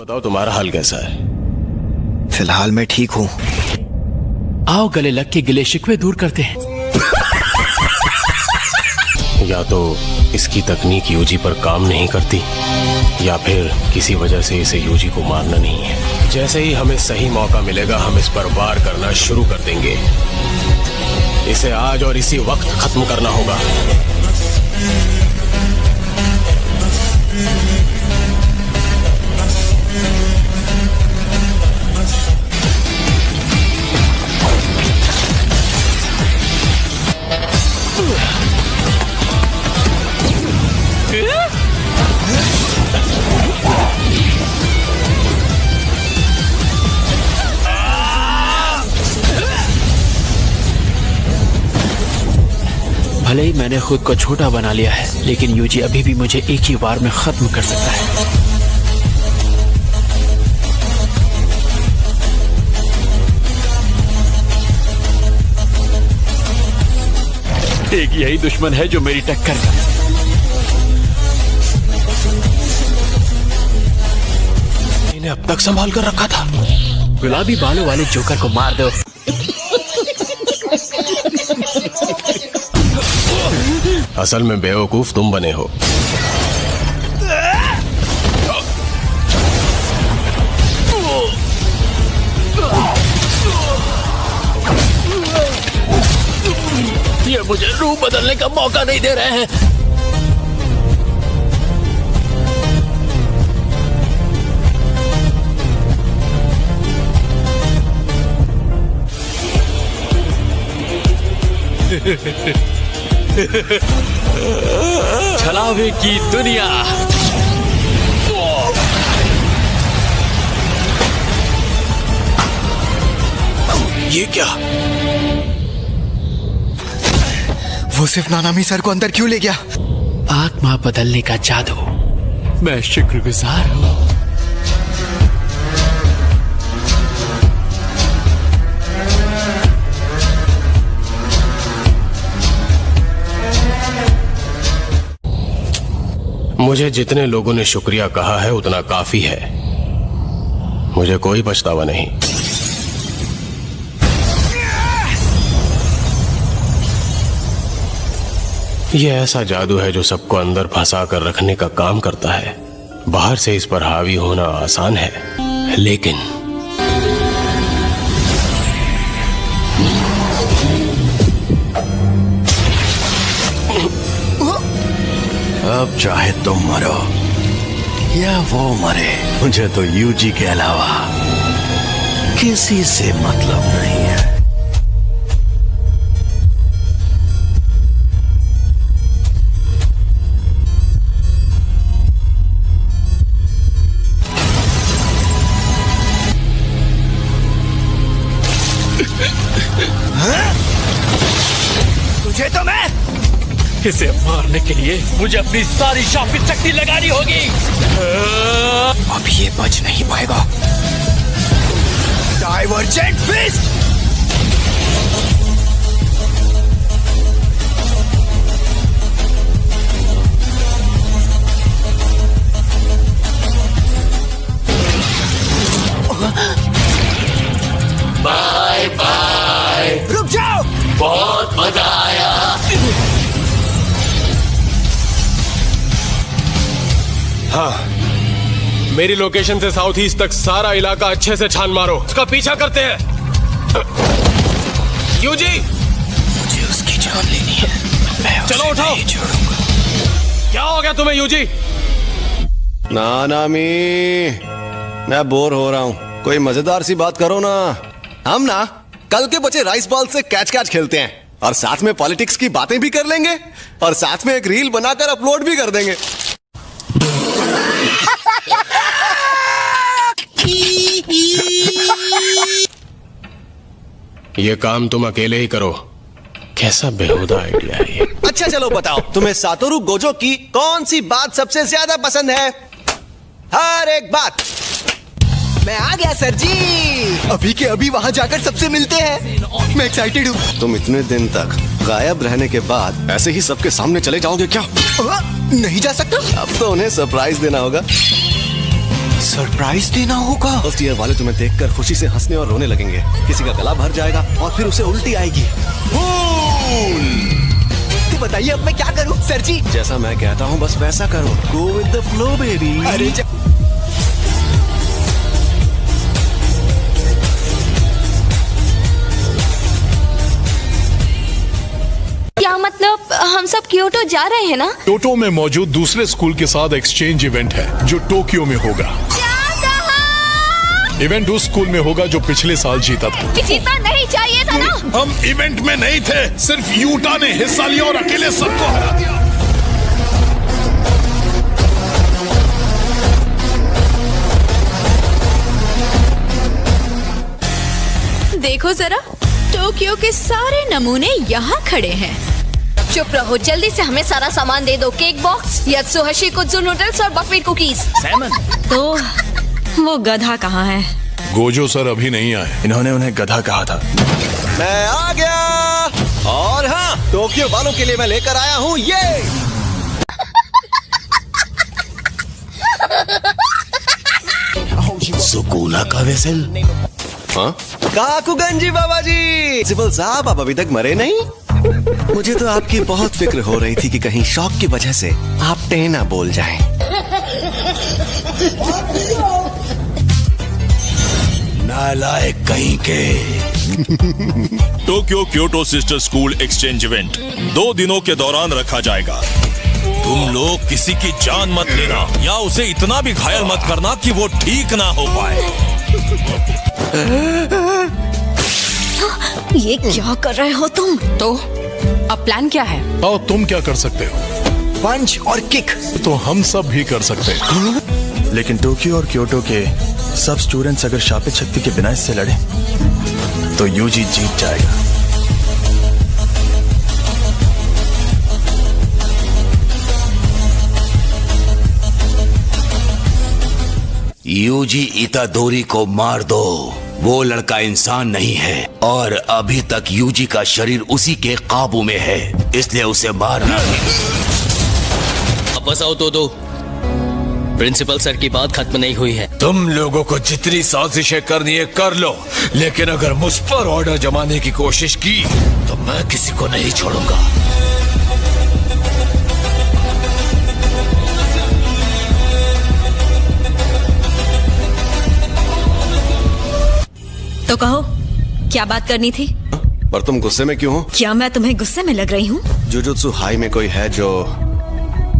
बताओ तुम्हारा हाल कैसा है? फिलहाल मैं ठीक हूँ। आओ गले लग के गिले शिकवे दूर करते हैं। या तो इसकी तकनीक यूजी पर काम नहीं करती, या फिर किसी वजह से इसे यूजी को मारना नहीं है। जैसे ही हमें सही मौका मिलेगा हम इस पर वार करना शुरू कर देंगे। इसे आज और इसी वक्त खत्म करना होगा। भले ही मैंने खुद को छोटा बना लिया है, लेकिन यूजी अभी भी मुझे एक ही वार में खत्म कर सकता है। एक यही दुश्मन है जो मेरी टक्कर का। इन्हें अब तक संभाल कर रखा था। गुलाबी बालों वाले जोकर को मार दो। असल में बेवकूफ तुम बने हो। ये मुझे रूप बदलने का मौका नहीं दे रहे हैं। छलावे की दुनिया। ये क्या? वो सिर्फ नानामी सर को अंदर क्यों ले गया? आत्मा बदलने का जादू। मैं शुक्रगुजार हूं। मुझे जितने लोगों ने शुक्रिया कहा है उतना काफी है। मुझे कोई पछतावा नहीं। ये ऐसा जादू है जो सबको अंदर फंसा कर रखने का काम करता है। बाहर से इस पर हावी होना आसान है, लेकिन अब चाहे तुम मरो या वो मरे, मुझे तो यूजी के अलावा किसी से मतलब नहीं है। तुझे तो मैं इसे मारने के लिए मुझे अपनी सारी शापित शक्ति लगानी होगी। अब ये बच नहीं पाएगा। Divergent fist! Bye bye. रुक जाओ! बहुत मजा आया। हाँ, मेरी लोकेशन से साउथ ईस्ट तक सारा इलाका अच्छे से छान मारो। उसका पीछा करते हैं। यूजी, मुझे उसकी जान लेनी है। मैं चलो उठाओ। क्या हो गया तुम्हें यूजी? ना ना मी, मैं बोर हो रहा हूँ, कोई मजेदार सी बात करो ना। हम ना कल के बचे राइस बॉल से कैच कैच खेलते हैं और साथ में पॉलिटिक्स की बातें भी कर लेंगे और साथ में एक रील बनाकर अपलोड भी कर देंगे। ये काम तुम अकेले ही करो। कैसा बेहुदा आइडिया है ये। अच्छा चलो बताओ, तुम्हें सातोरू गोजो की कौन सी बात सबसे ज्यादा पसंद है? हर एक बात। मैं आ गया सर जी। अभी के अभी वहाँ जाकर सबसे मिलते हैं। मैं एक्साइटेड हूँ। तुम इतने दिन तक गायब रहने के बाद ऐसे ही सबके सामने चले जाओगे क्या? नहीं जा सकता। अब तो उन्हें सरप्राइज देना होगा। सरप्राइज देना होगा? फर्स्ट ईयर वाले तुम्हें देखकर खुशी से हंसने और रोने लगेंगे। किसी का गला भर जाएगा और फिर उसे उल्टी आएगी। तो बताइए अब मैं क्या करूं सर जी? जैसा मैं कहता हूँ बस वैसा करो। Go with the flow baby. अरे क्या मतलब हम सब क्योटो जा रहे हैं ना? क्योटो में मौजूद दूसरे स्कूल के साथ एक्सचेंज इवेंट है जो टोक्यो में होगा। इवेंट उस स्कूल में होगा जो पिछले साल जीता था। जीतना नहीं चाहिए था ना। हम इवेंट में नहीं थे, सिर्फ यूटा ने हिस्सा लिया और अकेले सबको हरा दिया। देखो जरा, टोक्यो के सारे नमूने यहाँ खड़े हैं। चुप रहो, जल्दी से हमें सारा सामान दे दो। केक बॉक्स, यात्सुहशी कुत्सु नूडल्स और बकवीट कुकीज। सैमन। तो वो गधा कहाँ है? गोजो सर अभी नहीं आए। इन्होंने उन्हें गधा कहा था। मैं आ गया। और हाँ, टोक्यो वालों के लिए मैं लेकर आया हूँ ये। सुकूना का वेसल। हाँ? काकुगंजी बाबा जी। प्रिंसिपल साहब आप अभी तक मरे नहीं? मुझे तो आपकी बहुत फिक्र हो रही थी कि कहीं शौक की वजह से आप टेना बोल जाएं। नालायक कहीं के। Tokyo Kyoto sister school exchange event 2 दिनों के दौरान रखा जाएगा। तुम लोग किसी की जान मत लेना या उसे इतना भी घायल मत करना कि वो ठीक ना हो पाए। ये क्या कर रहे हो तुम? तो अब प्लान क्या है? और तुम क्या कर सकते हो? पंच और किक तो हम सब भी कर सकते हैं। लेकिन टोक्यो और क्योटो के सब स्टूडेंट्स अगर शापित शक्ति के बिना इससे लड़े तो यूजी जीत जाएगा। यूजी इतादोरी को मार दो। वो लड़का इंसान नहीं है और अभी तक यूजी का शरीर उसी के काबू में है, इसलिए उसे मारना है। वापस आओ तो प्रिंसिपल सर की बात खत्म नहीं हुई है। तुम लोगों को जितनी साजिशें करनी है कर लो, लेकिन अगर मुझ पर ऑर्डर जमाने की कोशिश की तो मैं किसी को नहीं छोड़ूंगा। तो कहो, क्या बात करनी थी? पर तुम गुस्से में क्यों हो? क्या मैं तुम्हें गुस्से में लग रही हूँ? जुजुत्सु हाई में कोई है जो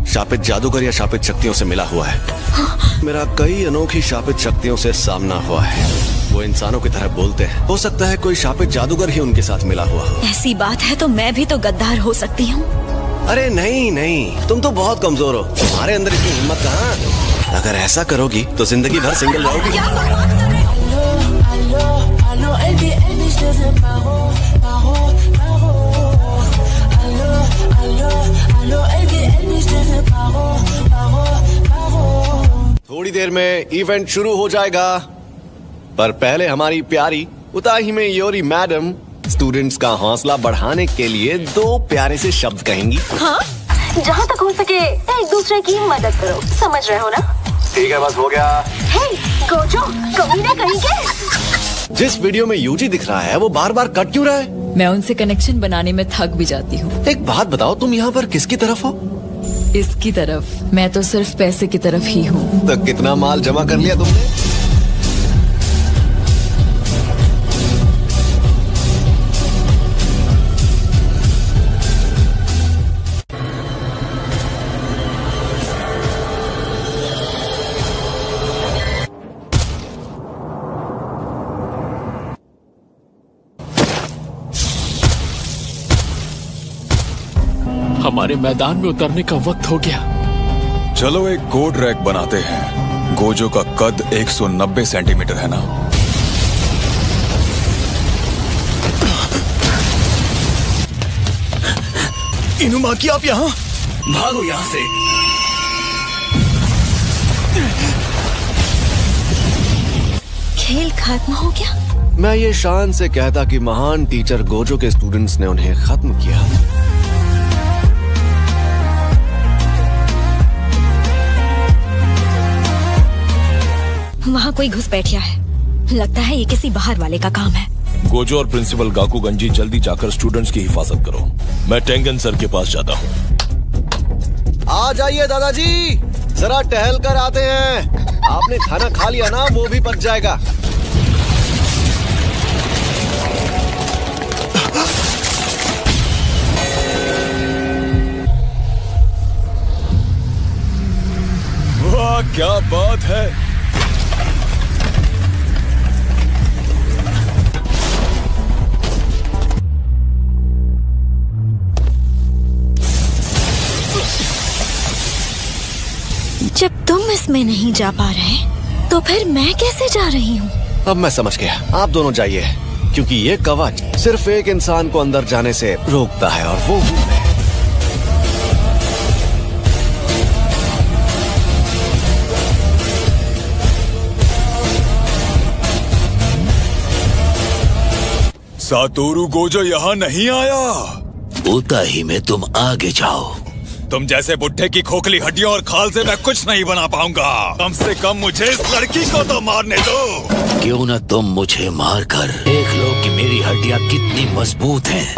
शापित जादूगर या शापित शक्तियों से मिला हुआ है? मेरा कई अनोखी शापित शक्तियों से सामना हुआ है। वो इंसानों की तरह बोलते हैं। हो सकता है कोई शापित जादूगर ही उनके साथ मिला हुआ हो। ऐसी बात है तो मैं भी तो गद्दार हो सकती हूँ। अरे नहीं नहीं, तुम तो बहुत कमजोर हो। तुम्हारे अंदर इतनी हिम्मत कहाँ? अगर ऐसा करोगी तो जिंदगी भर सिंगल रहोगी। थोड़ी देर में इवेंट शुरू हो जाएगा, पर पहले हमारी प्यारी उताही में योरी मैडम स्टूडेंट्स का हौसला बढ़ाने के लिए 2 प्यारे से शब्द कहेंगी। हाँ? जहाँ तक हो सके एक दूसरे की मदद करो, समझ रहे हो ना? ठीक है, बस हो गया। हे, गोजो, कभी ना कहेंगे। जिस वीडियो में यूजी दिख रहा है वो बार बार कट क्यों रहा है? मैं उनसे कनेक्शन बनाने में थक भी जाती हूँ। एक बात बताओ, तुम यहाँ पर किसकी तरफ हो? इसकी तरफ। मैं तो सिर्फ पैसे की तरफ ही हूँ। तो कितना माल जमा कर लिया तुमने? हमारे मैदान में उतरने का वक्त हो गया। चलो एक कोड रैक बनाते हैं। गोजो का कद 190 सेंटीमीटर है ना? इनुमाकी, आप यहाँ? भागो यहाँ से। खेल खत्म हो गया। मैं ये शान से कहता कि महान टीचर गोजो के स्टूडेंट्स ने उन्हें खत्म किया। वहाँ कोई घुसपैठिया है। लगता है ये किसी बाहर वाले का काम है। गोजो और प्रिंसिपल गाकुगंजी जल्दी जाकर स्टूडेंट्स की हिफाजत करो। मैं टेंगन सर के पास जाता हूँ। आ जाइए दादाजी, जरा टहल कर आते हैं। आपने खाना खा लिया ना, वो भी पच जाएगा। वाह, क्या बात है। जब तुम इसमें नहीं जा पा रहे तो फिर मैं कैसे जा रही हूँ? अब मैं समझ गया, आप दोनों जाइए, क्योंकि ये कवच सिर्फ एक इंसान को अंदर जाने से रोकता है, और वो हूँ मैं। सातोरु गोजो यहाँ नहीं आया। उताही में तुम आगे जाओ। तुम जैसे बुढ़े की खोखली हड्डियों और खाल से मैं कुछ नहीं बना पाऊंगा। कम से कम मुझे इस लड़की को तो मारने दो। क्यों न तुम मुझे मारकर देख लो कि मेरी हड्डियां कितनी मजबूत हैं।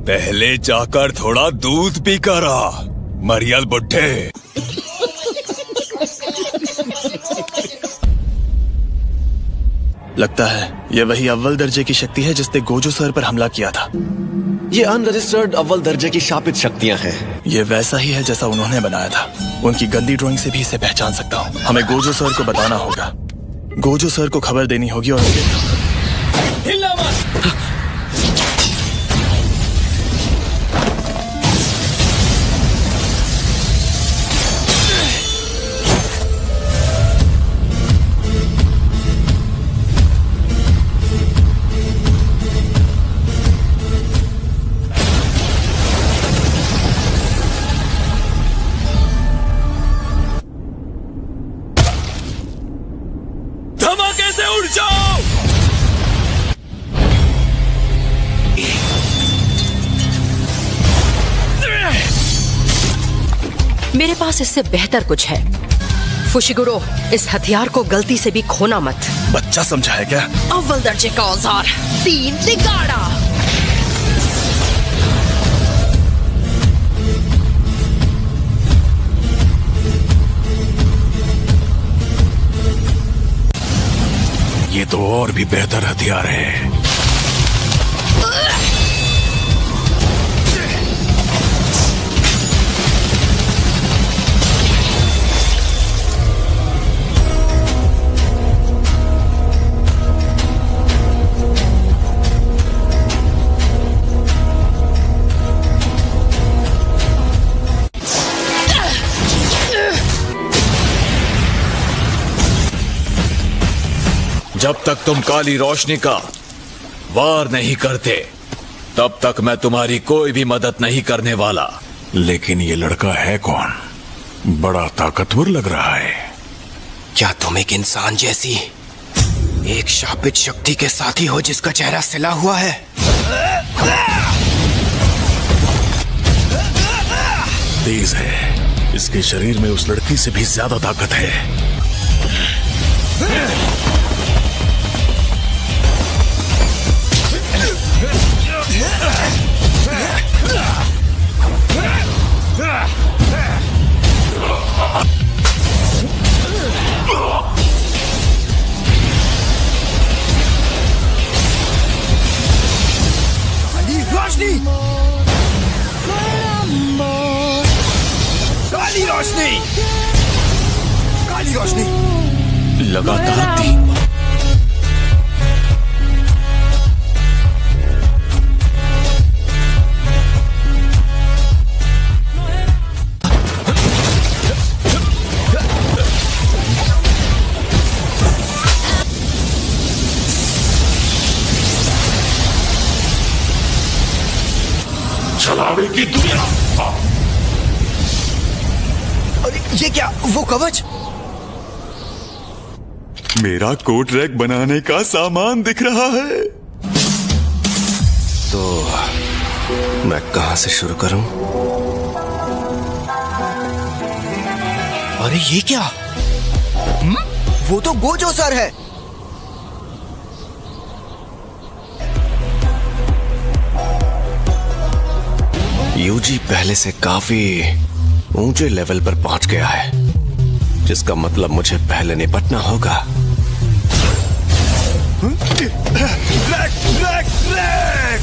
पहले जाकर थोड़ा दूध पी कर आ, मरियल बुढ़े। लगता है ये वही अव्वल दर्जे की शक्ति है जिसने गोजो सर पर हमला किया था। ये अनरजिस्टर्ड अव्वल दर्जे की शापित शक्तियां हैं। ये वैसा ही है जैसा उन्होंने बनाया था। उनकी गंदी ड्राइंग से भी इसे पहचान सकता हूँ। हमें गोजो सर को बताना होगा। गोजो सर को खबर देनी होगी और हिलना मत। धमाके से उड़ जाओ। मेरे पास इससे बेहतर कुछ है। फुशिगुरो, इस हथियार को गलती से भी खोना मत। बच्चा समझा है क्या? अव्वल दर्जे का औजार, 3 तिगाड़ा। और भी बेहतर हथियार है। जब तक तुम काली रोशनी का वार नहीं करते तब तक मैं तुम्हारी कोई भी मदद नहीं करने वाला। लेकिन ये लड़का है कौन? बड़ा ताकतवर लग रहा है। क्या तुम एक इंसान जैसी एक शापित शक्ति के साथी हो जिसका चेहरा सिला हुआ है? तेज है। इसके शरीर में उस लड़की से भी ज्यादा ताकत है। रोशनी, काली रोशनी, काली रोशनी। लगातार 3 बार। छलावे की दुनिया। अरे ये क्या? वो कवच? मेरा कोट रैक बनाने का सामान दिख रहा है। तो मैं कहां से शुरू करूं? अरे ये क्या? वो तो गोजो सर है। यूजी पहले से काफी ऊंचे लेवल पर पहुंच गया है, जिसका मतलब मुझे पहले निपटना होगा। Rack, rack, rack.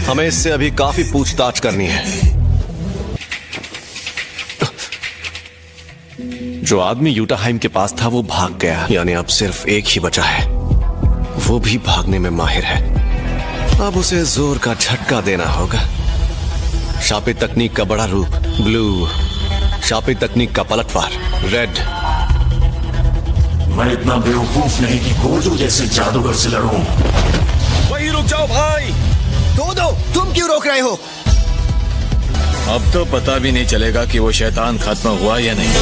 हमें इससे अभी काफी पूछताछ करनी है। जो आदमी यूटाहाइम के पास था वो भाग गया, यानी अब सिर्फ एक ही बचा है। वो भी भागने में माहिर है। अब उसे जोर का झटका देना होगा। शापित तकनीक का बड़ा रूप ब्लू, शापित तकनीक का पलटवार रेड। मैं इतना बेवकूफ नहीं कि गोजो जैसे जादूगर से लड़ूं। वहीं रुक जाओ भाई। दो तुम क्यों रोक रहे हो? अब तो पता भी नहीं चलेगा कि वो शैतान खत्म हुआ या नहीं।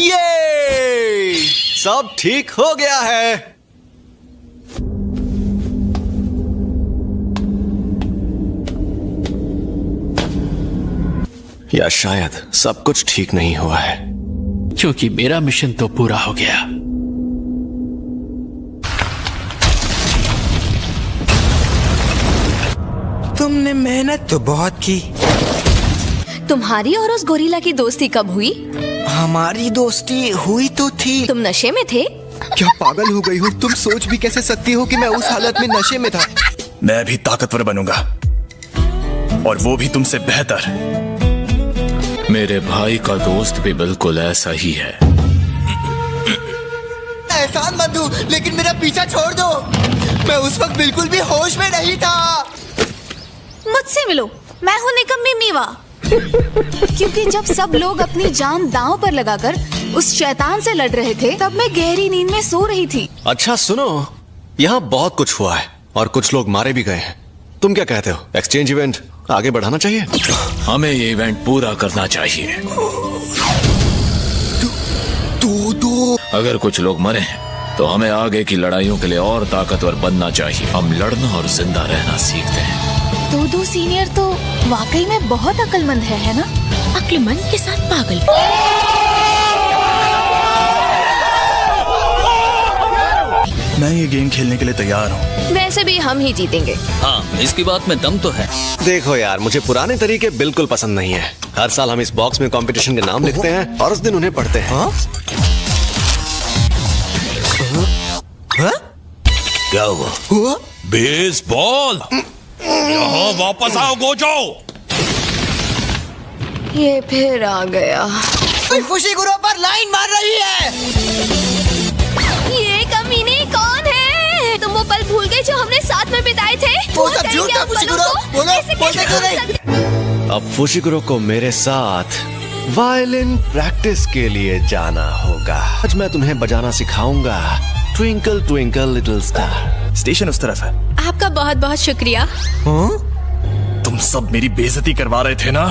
ये सब ठीक हो गया है। या शायद सब कुछ ठीक नहीं हुआ है, क्योंकि मेरा मिशन तो पूरा हो गया। तुमने मेहनत तो बहुत की। तुम्हारी और उस गोरिल्ला की दोस्ती कब हुई? हमारी दोस्ती हुई तो थी। तुम नशे में थे? क्या पागल हो गई हो? तुम सोच भी कैसे सकती हो कि मैं उस हालत में नशे में था? मैं भी ताकतवर बनूंगा, और वो भी तुमसे बेहतर। मेरे भाई का दोस्त भी बिल्कुल ऐसा ही है। एहसान मत दो, लेकिन मेरा पीछा छोड़ दो। मैं उस वक्त बिल्कुल भी होश में नहीं था। मुझसे मिलो, मैं हूँ निकम्मी मीवा। क्योंकि जब सब लोग अपनी जान दांव पर लगाकर उस शैतान से लड़ रहे थे, तब मैं गहरी नींद में सो रही थी। अच्छा सुनो, यहाँ बहुत कुछ हुआ है और कुछ लोग मारे भी गए हैं। तुम क्या कहते हो? एक्सचेंज इवेंट आगे बढ़ाना चाहिए? हमें ये इवेंट पूरा करना चाहिए। तो अगर कुछ लोग मरे हैं तो हमें आगे की लड़ाइयों के लिए और ताकतवर बनना चाहिए। हम लड़ना और जिंदा रहना सीखते हैं। दो सीनियर तो वाकई में बहुत अक्लमंद है ना? अक्लमंद के साथ पागल। मैं ये गेम खेलने के लिए तैयार हूँ। वैसे भी हम ही जीतेंगे। हाँ, इसकी बात में दम तो है। देखो यार, मुझे पुराने तरीके बिल्कुल पसंद नहीं है। हर साल हम इस बॉक्स में कंपटीशन के नाम लिखते हैं और उस दिन उन्हें पढ़ते हैं। क्या हुआ? बेसबॉल। यहाँ वापस आओ गोजो। ये फिर आ गया। फुशिगुरो पर लाइन मार रही है। ये कमीने कौन है? तुम वो पल भूल गए जो हमने साथ में बिताए थे? वो सब झूठ है फुशिगुरो। बोलो, बोलते क्यों नहीं? अब फुशिगुरो को मेरे साथ वायलिन प्रैक्टिस के लिए जाना होगा। आज मैं तुम्हें बजाना सिखाऊंगा। Twinkle twinkle little star. Station उस तरफ है। आपका बहुत बहुत शुक्रिया। तुम सब मेरी बेइज्जती करवा रहे थे ना?